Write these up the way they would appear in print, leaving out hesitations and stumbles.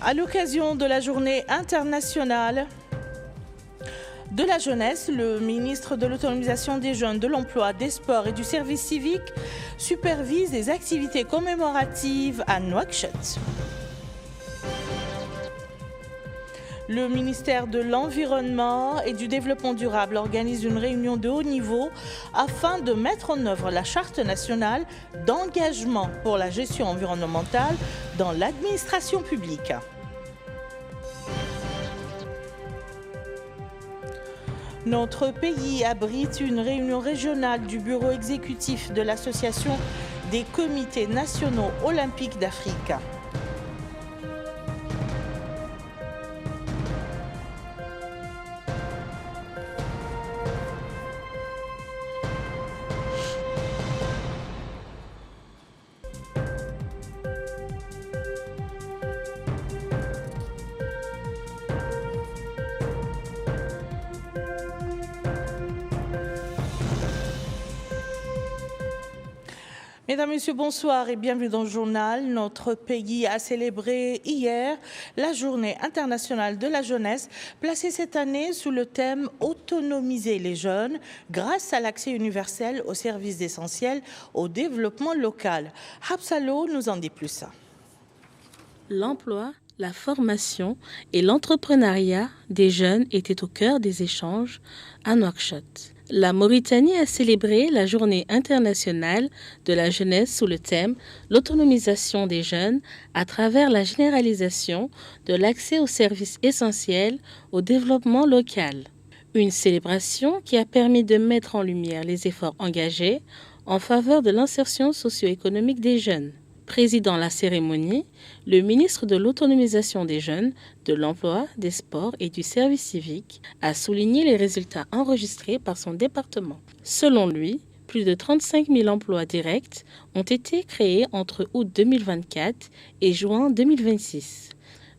À l'occasion de la journée internationale de la jeunesse, le ministre de l'Autonomisation des jeunes, de l'Emploi, des Sports et du Service civique supervise les activités commémoratives à Nouakchott. Le ministère de l'Environnement et du Développement durable organise une réunion de haut niveau afin de mettre en œuvre la Charte nationale d'engagement pour la gestion environnementale dans l'administration publique. Notre pays abrite une réunion régionale du bureau exécutif de l'Association des comités nationaux olympiques d'Afrique. Mesdames, Messieurs, bonsoir et bienvenue dans le journal. Notre pays a célébré hier la journée internationale de la jeunesse, placée cette année sous le thème « Autonomiser les jeunes grâce à l'accès universel aux services essentiels au développement local ». Habsalo nous en dit plus. L'emploi, la formation et l'entrepreneuriat des jeunes étaient au cœur des échanges à Nouakchott. La Mauritanie a célébré la journée internationale de la jeunesse sous le thème « L'autonomisation des jeunes à travers la généralisation de l'accès aux services essentiels au développement local ». Une célébration qui a permis de mettre en lumière les efforts engagés en faveur de l'insertion socio-économique des jeunes. Présidant la cérémonie, le ministre de l'Autonomisation des jeunes, de l'Emploi, des Sports et du Service civique a souligné les résultats enregistrés par son département. Selon lui, plus de 35 000 emplois directs ont été créés entre août 2024 et juin 2026.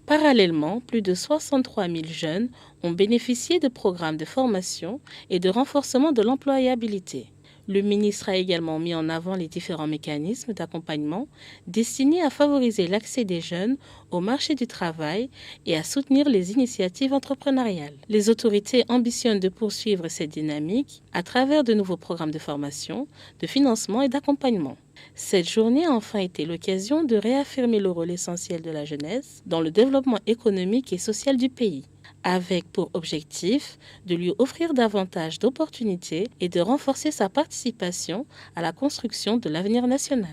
Parallèlement, plus de 63 000 jeunes ont bénéficié de programmes de formation et de renforcement de l'employabilité. Le ministre a également mis en avant les différents mécanismes d'accompagnement destinés à favoriser l'accès des jeunes au marché du travail et à soutenir les initiatives entrepreneuriales. Les autorités ambitionnent de poursuivre cette dynamique à travers de nouveaux programmes de formation, de financement et d'accompagnement. Cette journée a enfin été l'occasion de réaffirmer le rôle essentiel de la jeunesse dans le développement économique et social du pays, avec pour objectif de lui offrir davantage d'opportunités et de renforcer sa participation à la construction de l'avenir national.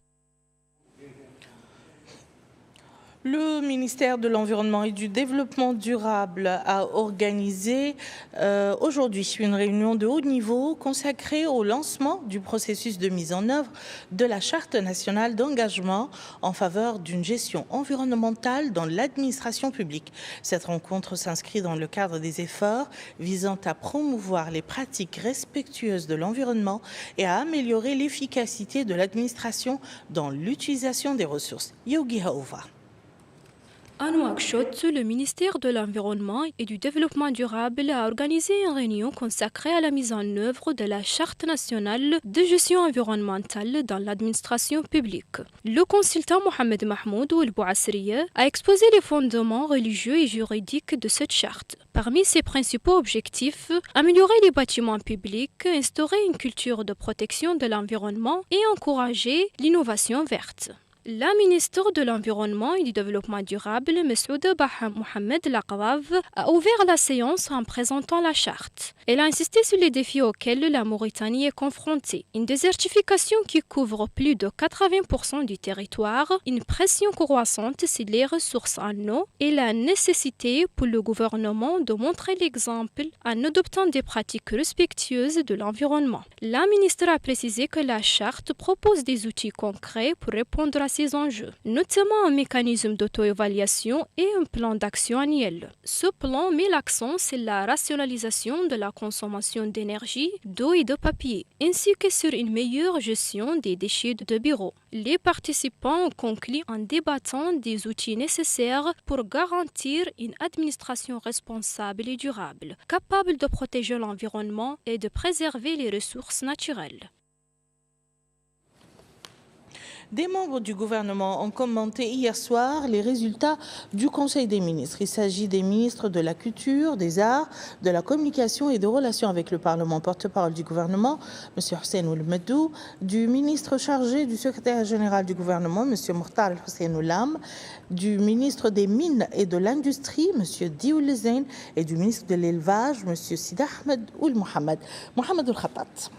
Le ministère de l'Environnement et du Développement durable a organisé aujourd'hui une réunion de haut niveau consacrée au lancement du processus de mise en œuvre de la Charte nationale d'engagement en faveur d'une gestion environnementale dans l'administration publique. Cette rencontre s'inscrit dans le cadre des efforts visant à promouvoir les pratiques respectueuses de l'environnement et à améliorer l'efficacité de l'administration dans l'utilisation des ressources. Yogi Haouva. À Nouakchott, le ministère de l'Environnement et du Développement durable a organisé une réunion consacrée à la mise en œuvre de la Charte nationale de gestion environnementale dans l'administration publique. Le consultant Mohamed Mahmoud Ouel-Bouassriya a exposé les fondements religieux et juridiques de cette charte. Parmi ses principaux objectifs, améliorer les bâtiments publics, instaurer une culture de protection de l'environnement et encourager l'innovation verte. La ministre de l'Environnement et du Développement durable, Messouda Baha Mohamed Laqawav, a ouvert la séance en présentant la charte. Elle a insisté sur les défis auxquels la Mauritanie est confrontée. Une désertification qui couvre plus de 80% du territoire, une pression croissante sur les ressources en eau et la nécessité pour le gouvernement de montrer l'exemple en adoptant des pratiques respectueuses de l'environnement. La ministre a précisé que la charte propose des outils concrets pour répondre à ces enjeux, notamment un mécanisme d'auto-évaluation et un plan d'action annuel. Ce plan met l'accent sur la rationalisation de la consommation d'énergie, d'eau et de papier, ainsi que sur une meilleure gestion des déchets de bureau. Les participants ont conclu en débattant des outils nécessaires pour garantir une administration responsable et durable, capable de protéger l'environnement et de préserver les ressources naturelles. Des membres du gouvernement ont commenté hier soir les résultats du Conseil des ministres. Il s'agit des ministres de la Culture, des Arts, de la Communication et des Relations avec le Parlement, porte-parole du gouvernement, M. Hussein Oulmedou, du ministre chargé du secrétaire général du gouvernement, M. Mokhtar Hussein Oulam, du ministre des Mines et de l'Industrie, M. Dioul Zain, et du ministre de l'Élevage, M. Sid Ahmed Oul Mohamed. Mohamed Oul-Khattat.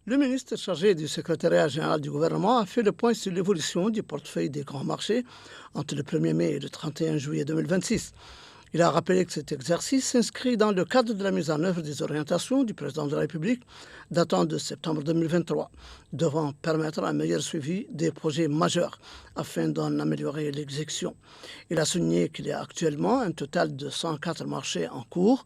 Le ministre chargé du secrétariat général du gouvernement a fait le point sur l'évolution du portefeuille des grands marchés entre le 1er mai et le 31 juillet 2026. Il a rappelé que cet exercice s'inscrit dans le cadre de la mise en œuvre des orientations du président de la République datant de septembre 2023, devant permettre un meilleur suivi des projets majeurs afin d'en améliorer l'exécution. Il a souligné qu'il y a actuellement un total de 104 marchés en cours,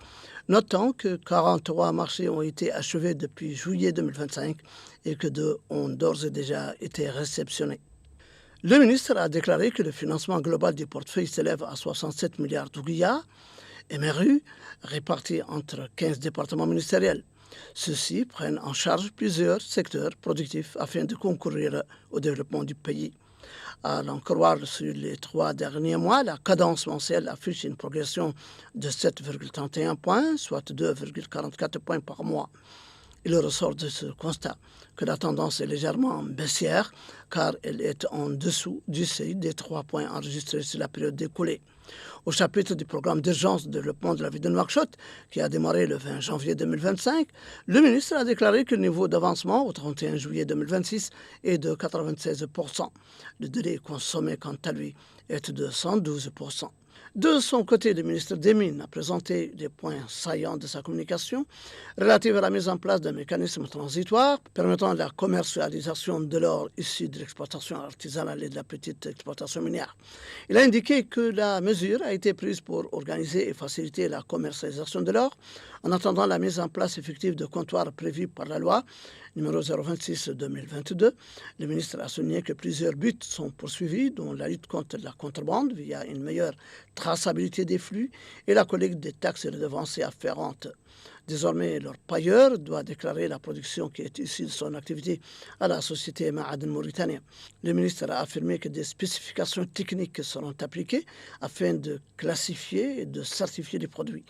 notant que 43 marchés ont été achevés depuis juillet 2025 et que 2 ont d'ores et déjà été réceptionnés. Le ministre a déclaré que le financement global du portefeuille s'élève à 67 milliards d'ouguiyas, MRU, répartis entre 15 départements ministériels. Ceux-ci prennent en charge plusieurs secteurs productifs afin de concourir au développement du pays. À l'en croire sur les 3 derniers mois, la cadence mensuelle affiche une progression de 7,31 points, soit 2,44 points par mois. Il ressort de ce constat que la tendance est légèrement baissière car elle est en dessous du seuil des 3 points enregistrés sur la période écoulée. Au chapitre du programme d'urgence de développement de la ville de Nouakchott, qui a démarré le 20 janvier 2025, le ministre a déclaré que le niveau d'avancement au 31 juillet 2026 est de 96%. Le délai consommé, quant à lui, est de 112%. De son côté, le ministre des Mines a présenté des points saillants de sa communication relatifs à la mise en place d'un mécanisme transitoire permettant la commercialisation de l'or issu de l'exploitation artisanale et de la petite exploitation minière. Il a indiqué que la mesure a été prise pour organiser et faciliter la commercialisation de l'or en attendant la mise en place effective de comptoirs prévus par la loi numéro 026-2022. Le ministre a souligné que plusieurs buts sont poursuivis, dont la lutte contre la contrebande via une meilleure traçabilité des flux et la collecte des taxes et redevances afférentes. Désormais, leur payeur doit déclarer la production qui est issue de son activité à la société Ma'aden Mauritanie. Le ministre a affirmé que des spécifications techniques seront appliquées afin de classifier et de certifier les produits.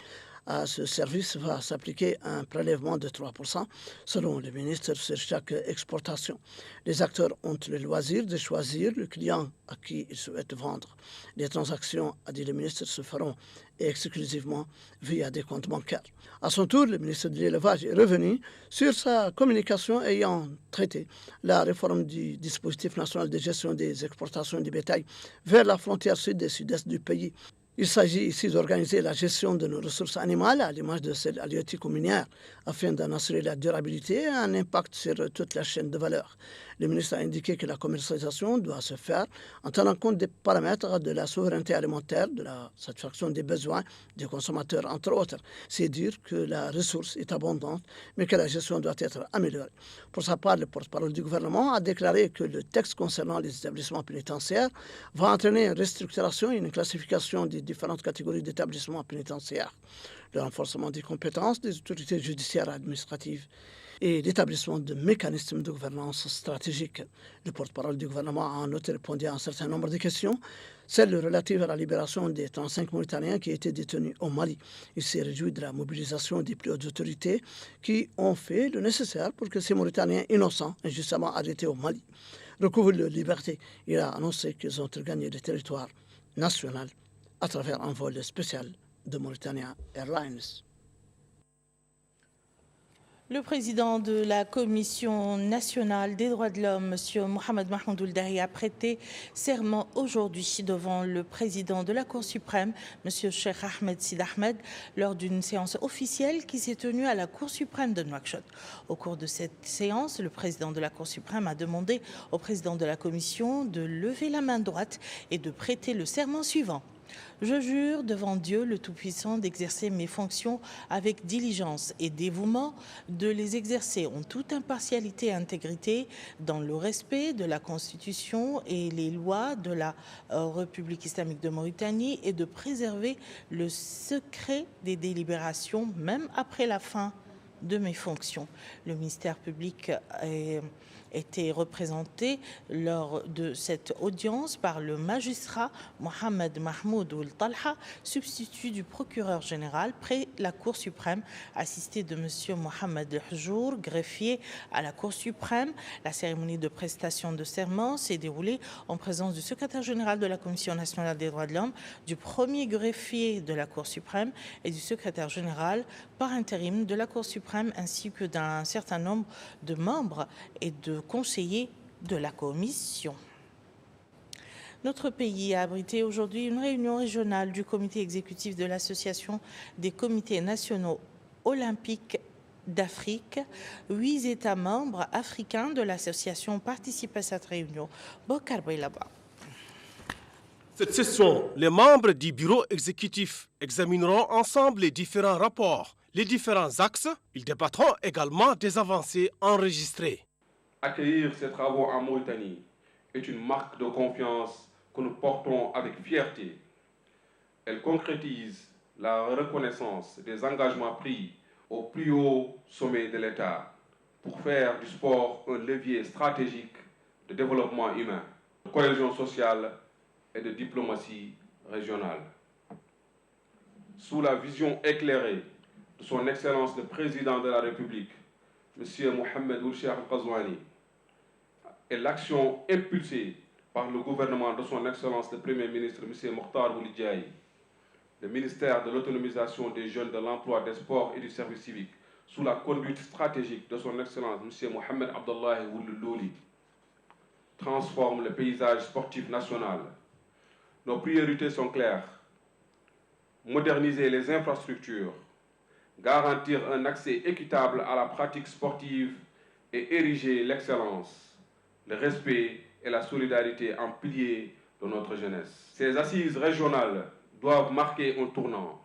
À ce service va s'appliquer un prélèvement de 3% selon le ministre sur chaque exportation. Les acteurs ont le loisir de choisir le client à qui ils souhaitent vendre. Les transactions, a dit le ministre, se feront exclusivement via des comptes bancaires. À son tour, le ministre de l'Élevage est revenu sur sa communication ayant traité la réforme du dispositif national de gestion des exportations du bétail vers la frontière sud et sud-est du pays. Il s'agit ici d'organiser la gestion de nos ressources animales à l'image de celles halieutiques ou minières afin d'en assurer la durabilité et un impact sur toute la chaîne de valeur. Le ministre a indiqué que la commercialisation doit se faire en tenant compte des paramètres de la souveraineté alimentaire, de la satisfaction des besoins des consommateurs, entre autres. C'est dire que la ressource est abondante, mais que la gestion doit être améliorée. Pour sa part, le porte-parole du gouvernement a déclaré que le texte concernant les établissements pénitentiaires va entraîner une restructuration et une classification des différentes catégories d'établissements pénitentiaires, le renforcement des compétences des autorités judiciaires et administratives et l'établissement de mécanismes de gouvernance stratégique. Le porte-parole du gouvernement a en outre répondu à un certain nombre de questions, celles relatives à la libération des 35 Mauritaniens qui étaient détenus au Mali. Il s'est réjoui de la mobilisation des plus hautes autorités qui ont fait le nécessaire pour que ces Mauritaniens innocents, injustement arrêtés au Mali, recouvrent leur liberté. Il a annoncé qu'ils ont regagné le territoire national à travers un vol spécial de Mauritania Airlines. Le président de la Commission nationale des droits de l'homme, M. Mohamed Mahmoud Ould Dahi, a prêté serment aujourd'hui devant le président de la Cour suprême, M. Cheikh Ahmed Sid Ahmed, lors d'une séance officielle qui s'est tenue à la Cour suprême de Nouakchott. Au cours de cette séance, le président de la Cour suprême a demandé au président de la Commission de lever la main droite et de prêter le serment suivant. Je jure devant Dieu le Tout-Puissant d'exercer mes fonctions avec diligence et dévouement, de les exercer en toute impartialité et intégrité, dans le respect de la Constitution et les lois de la République islamique de Mauritanie, et de préserver le secret des délibérations, même après la fin de mes fonctions. Le ministère public était représenté lors de cette audience par le magistrat Mohamed Mahmoud Ould Talha, substitut du procureur général près la Cour suprême, assisté de M. Mohamed Hjour, greffier à la Cour suprême. La cérémonie de prestation de serment s'est déroulée en présence du secrétaire général de la Commission nationale des droits de l'homme, du premier greffier de la Cour suprême et du secrétaire général par intérim de la Cour suprême, ainsi que d'un certain nombre de membres et de conseillers de la Commission. Notre pays a abrité aujourd'hui une réunion régionale du comité exécutif de l'Association des comités nationaux olympiques d'Afrique. 8 États membres africains de l'association participent à cette réunion. Bokar Baylaba. Cette session, les membres du bureau exécutif examineront ensemble les différents rapports, les différents axes. Ils débattront également des avancées enregistrées. Accueillir ces travaux en Mauritanie est une marque de confiance que nous portons avec fierté. Elle concrétise la reconnaissance des engagements pris au plus haut sommet de l'État pour faire du sport un levier stratégique de développement humain, de cohésion sociale et de diplomatie régionale. Sous la vision éclairée de son Excellence le Président de la République, M. Mohamed Ould Cheikh Al-Qazouani, et l'action impulsée par le gouvernement de son Excellence le Premier ministre, M. Mokhtar Ould Diaye, le ministère de l'autonomisation des jeunes, de l'emploi, des sports et du service civique, sous la conduite stratégique de son Excellence M. Mohamed Abdallahi Ould Louli, transforme le paysage sportif national. Nos priorités sont claires. Moderniser les infrastructures, garantir un accès équitable à la pratique sportive et ériger l'excellence, le respect et la solidarité en piliers de notre jeunesse. Ces assises régionales doivent marquer un tournant.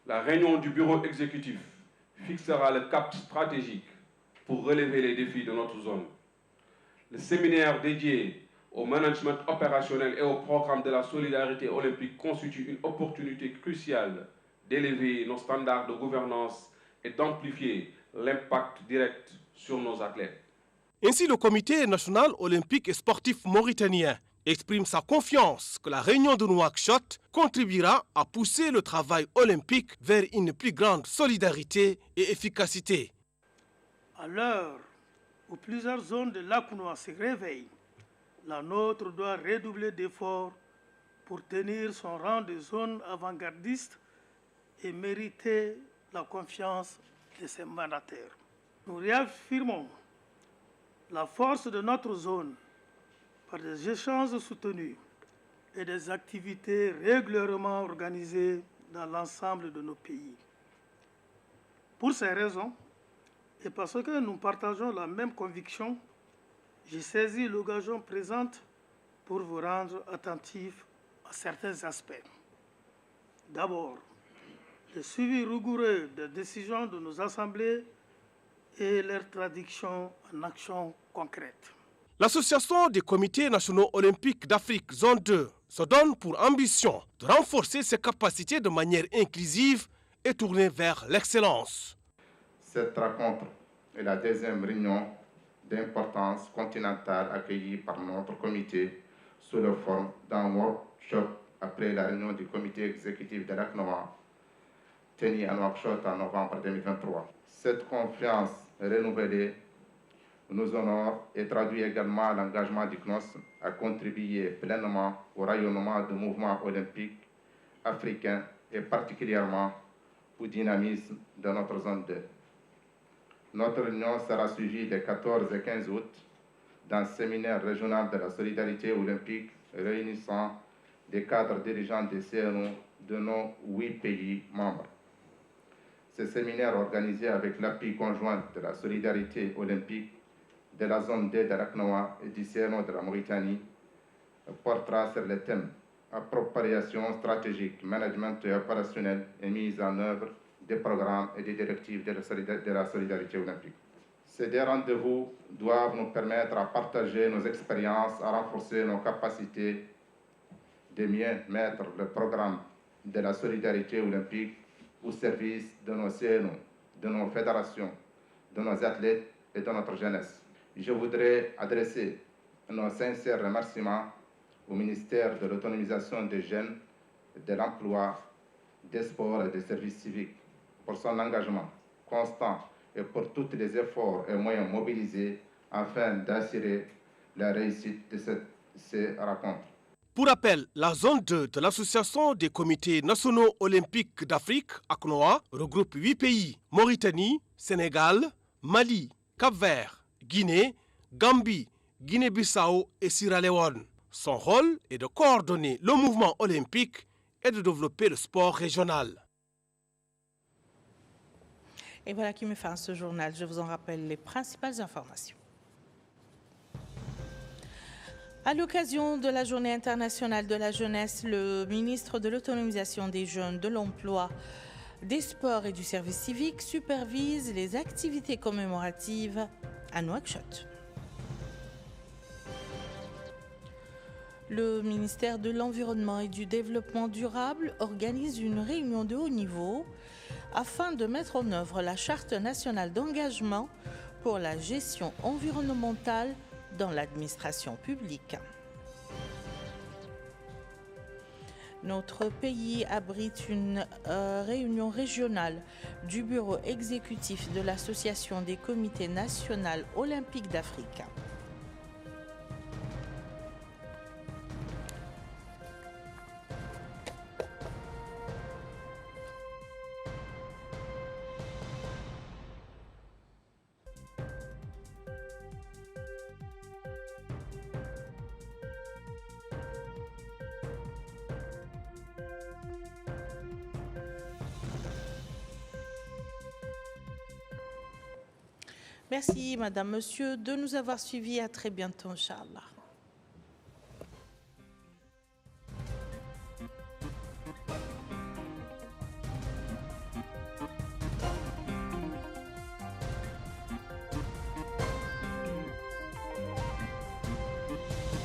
La réunion du bureau exécutif fixera le cap stratégique pour relever les défis de notre zone. Le séminaire dédié au management opérationnel et au programme de la solidarité olympique constitue une opportunité cruciale d'élever nos standards de gouvernance et d'amplifier l'impact direct sur nos athlètes. Ainsi, le Comité national olympique et sportif mauritanien exprime sa confiance que la réunion de Nouakchott contribuera à pousser le travail olympique vers une plus grande solidarité et efficacité. À l'heure où plusieurs zones de l'Akounois se réveillent, la nôtre doit redoubler d'efforts pour tenir son rang de zone avant-gardiste et mériter la confiance de ses mandataires. Nous réaffirmons la force de notre zone par des échanges soutenus et des activités régulièrement organisées dans l'ensemble de nos pays. Pour ces raisons, et parce que nous partageons la même conviction, j'ai saisi l'occasion présente pour vous rendre attentifs à certains aspects. D'abord, le suivi rigoureux des décisions de nos assemblées et leur traduction en actions concrètes. L'Association des comités nationaux olympiques d'Afrique, zone 2, se donne pour ambition de renforcer ses capacités de manière inclusive et tournée vers l'excellence. Cette rencontre est la deuxième réunion d'importance continentale accueillie par notre comité sous la forme d'un workshop après la réunion du comité exécutif de l'ACNOA tenue à Nouakchott en novembre 2023. Cette confiance renouvelée nous honore et traduit également l'engagement du CNOS à contribuer pleinement au rayonnement du mouvement olympique africain et particulièrement au dynamisme de notre zone 2. Notre réunion sera suivie les 14 et 15 août d'un séminaire régional de la solidarité olympique réunissant des cadres dirigeants des CNO de nos 8 pays membres. Ce séminaire organisé avec l'appui conjoint de la solidarité olympique de la zone D de l'ACNOA et du CNO de la Mauritanie portera sur les thèmes appropriation stratégique, management et opérationnel et mise en œuvre des programmes et des directives de la solidarité olympique. Ces rendez-vous doivent nous permettre à partager nos expériences, à renforcer nos capacités de mieux mettre le programme de la solidarité olympique au service de nos CNO, de nos fédérations, de nos athlètes et de notre jeunesse. Je voudrais adresser nos sincères remerciements au ministère de l'Autonomisation des jeunes, de l'Emploi, des Sports et des Services civiques pour son engagement constant et pour tous les efforts et moyens mobilisés afin d'assurer la réussite de ces rencontres. Pour rappel, la zone 2 de l'Association des comités nationaux olympiques d'Afrique, ACNOA, regroupe 8 pays: Mauritanie, Sénégal, Mali, Cap-Vert, Guinée, Gambie, Guinée-Bissau et Sierra Leone. Son rôle est de coordonner le mouvement olympique et de développer le sport régional. Et voilà qui me fait ce journal. Je vous en rappelle les principales informations. À l'occasion de la Journée internationale de la jeunesse, le ministre de l'Autonomisation des jeunes, de l'Emploi, des Sports et du Service civique supervise les activités commémoratives à Nouakchott. Le ministère de l'Environnement et du Développement durable organise une réunion de haut niveau afin de mettre en œuvre la Charte nationale d'engagement pour la gestion environnementale dans l'administration publique. Notre pays abrite une réunion régionale du bureau exécutif de l'Association des comités nationaux olympiques d'Afrique. Merci, Madame, Monsieur, de nous avoir suivis. À très bientôt, Inch'Allah.